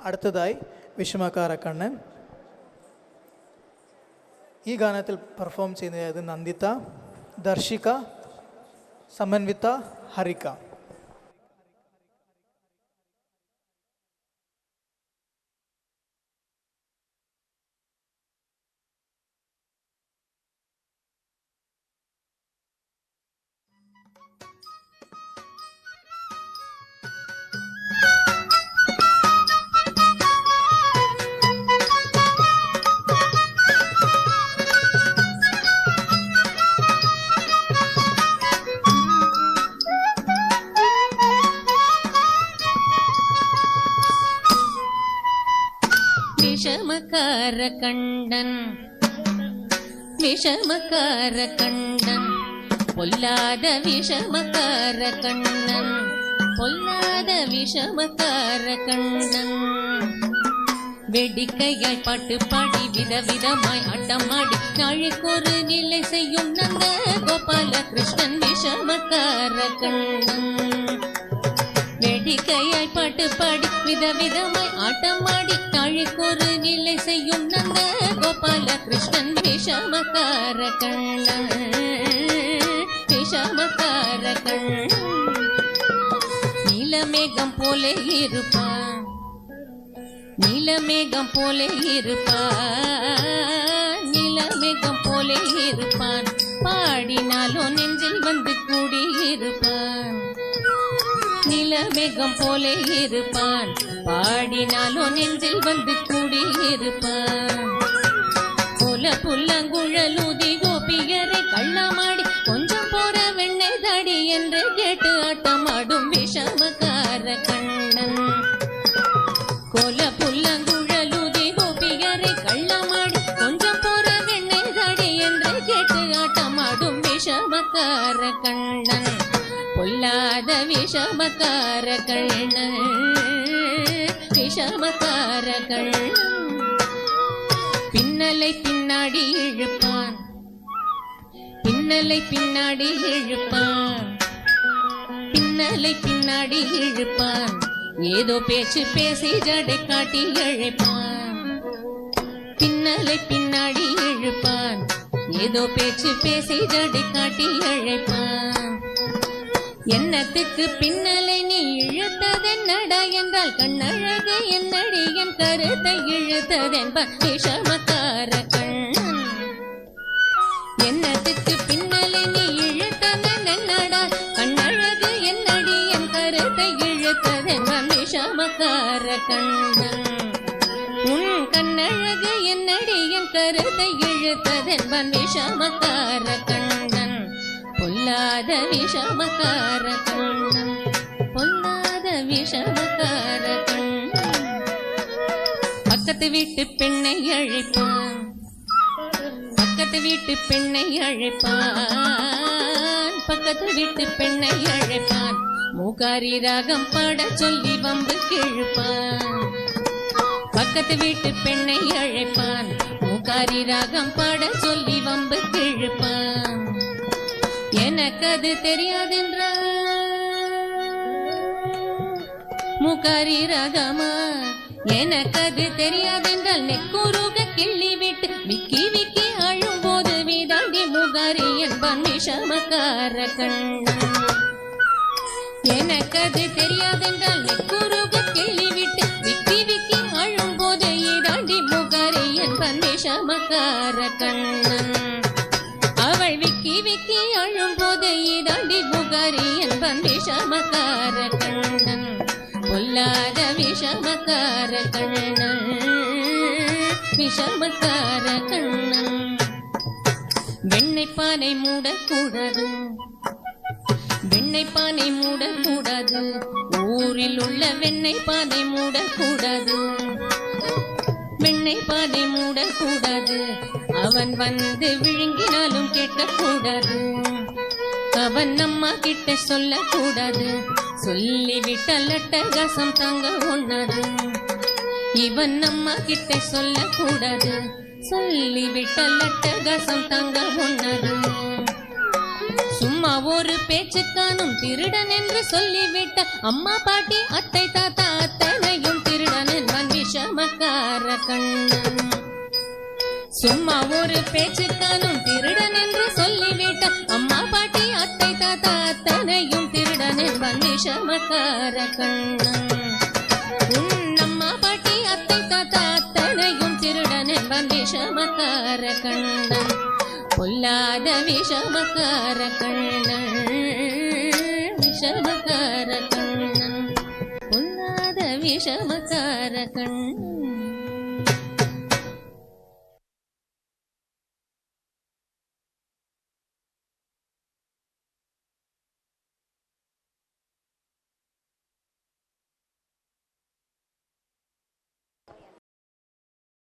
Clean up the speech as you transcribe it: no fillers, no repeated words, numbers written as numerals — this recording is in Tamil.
അടുത്തതായി വിഷമക്കാര കണ്ണൻ. ഈ ഗാനത്തിൽ പെർഫോം ചെയ്യുന്നത് നന്ദിത, ദർശിക, സമന്വിത, ഹരിക. விஷமக்கார கண்டன், விஷமக்கார கண்டன், பொல்லாத விஷமக்கார கண்ணன், பொல்லாத விஷமக்கார கண்ணன். வெடிக்கையாய் பாட்டு பாடி விதவிதமாய் ஆட்டமாடி நாளைக்கொரு நிலை செய்யும் நந்த கோபால கிருஷ்ணன் விஷமக்கார கண்ணன். வேடிக்கையாய் பாட்டு பாடி விதவிதமாய் ஆட்டமாடி நாளைக்கொரு நிலை செய்யும் நந்த கோபால கிருஷ்ணன் விஷமக்கார கண்ணன், விஷமக்கார கண்ணன். நீலமேகம் போல இருப்பான், நீலமேகம் போல இருப்பான், நீலமேகம் போல இருப்பான். பாடினாலும் நெஞ்சில் வந்து கூடியிருப்பான். நிலமேகம் போல இருப்பான், பாடினாலும் நெஞ்சில் வந்து கூடியிருப்பான். போல புல்லங்குழலூதி கோபியரை கள்ளமாடி கொஞ்சம் போற வெண்ணை தாடி என்று கேட்டு ஆட்டமாடும் விஷமக்கார கண்ணன். கோல புல்லங்குழலூதி கோபியரை கள்ளமாடி கொஞ்சம் போற வெண்ணை தாடி என்று கேட்டு ஆட்டமாடும் விஷமக்கார கண்ணன். பொல்லாத விஷமக்கார கண்ணன், விஷமக்கார கண்ணன். பின்னலை பின்னாடி இழுப்பான், பின்னலை பின்னாடி இழுப்பான், பின்னலை பின்னாடி இழுப்பான். ஏதோ பேச்சு பேசி ஜடை காட்டி இழைப்பான். பின்னலை பின்னாடி இழுப்பான், ஏதோ பேச்சு பேசி ஜடை காட்டி இழைப்பான். என்னத்துக்கு பின்னலை நீ இழுத்ததென்னடா என்றால் கண்ணழகு என்னடி என் கருத்தை இழுத்ததென்பான் விஷமக்கார கண்ணன். என்னத்துக்கு பின்னலை நீ இழுத்ததென்னடா கண்ணழகு என்னடி என் கருத்தை இழுத்ததென்பான் விஷமக்கார கண்ணன். உன் கண்ணழகு என்னடி என் கருத்தை இழுத்ததென்பான் விஷமக்கார கண்ணன். பொல்லாத விஷமக்கார கண்ணன், பொல்லாத விஷமக்கார கண்ணன். பக்கத்து வீட்டு பெண்ணை அழைப்பான், பக்கத்து வீட்டு பெண்ணை அழைப்பான், பக்கத்து வீட்டு பெண்ணை அழைப்பான். மூகாரி ராகம் பாட சொல்லி வம்பு கிழுப்பான். பக்கத்து வீட்டு பெண்ணை அழைப்பான், மூகாரி ராகம் பாட சொல்லி வம்பு கிழுப்பான். எனக்கு அது தெரியாதென்றா மூகாரி ராகமா, எனக்கு அது தெரியாதென்றால் நெக்குருக கிள்ளி விட்டு விக்கி விக்கி அழும் போது வீதாண்டி மூகாரி என்பான் விஷமக்கார கண்ணன். எனக்கு அது தெரியாதென்றால் நெக்குருக கிள்ளி விட்டு விக்கி விக்கி அழும் போது வீதாண்டி மூகாரி என்பான் விஷமக்கார கண்ணன். அவள் விக்கி விக்கி அழும் போது இதாண்டி புகாரி என்பன் விஷமக்கார கண்ணன். பொல்லாத விஷமக்கார கண்ணன், விஷமக்கார கண்ணன். வெண்ணெய்ப்பானை மூடக்கூடாது, வெண்ணெய்ப்பானை மூடக்கூடாது, ஊரில் உள்ள வெண்ணெய்ப்பானை மூடக்கூடாது, வெண்ணெய்ப்பானை மூடக்கூடாது. அவன் வந்து விழுங்கினாலும் கேட்கக்கூடாது, அவன் அம்மா கிட்ட சொல்லக்கூடாது. சொல்லிவிட்டால் அட்டகாசம் தாங்க ஒண்ணாது. இவன் அம்மா கிட்ட சொல்லக்கூடாது, சொல்லிவிட்டால் அட்டகாசம் தாங்க ஒண்ணாது. சும்மா ஒரு பேச்சுக்கானும் திருடன் என்று சொல்லிவிட்ட அம்மா பாட்டி அத்தை தாத்தா அத்தனையும் திருடன் என்பன் விஷமக்கார கண்ணன். சும்மா ஒரு பேச்சுக்கானும் திருடன் என்று சொல்லிவிட்ட அம்மா பாட்டி அத்தை தாத்தா அத்தனையும் திருடன் என்பன் விஷமக்கார கண்ணன். உன் அம்மா பாட்டி அத்தை தாத்தா அத்தனையும் திருடன் என்பன் விஷமக்கார கண்ணன். பொல்லாத விஷமக்கார கண்ணன், விஷமக்கார கண்ணன், பொல்லாத விஷமக்கார கண்ணன்.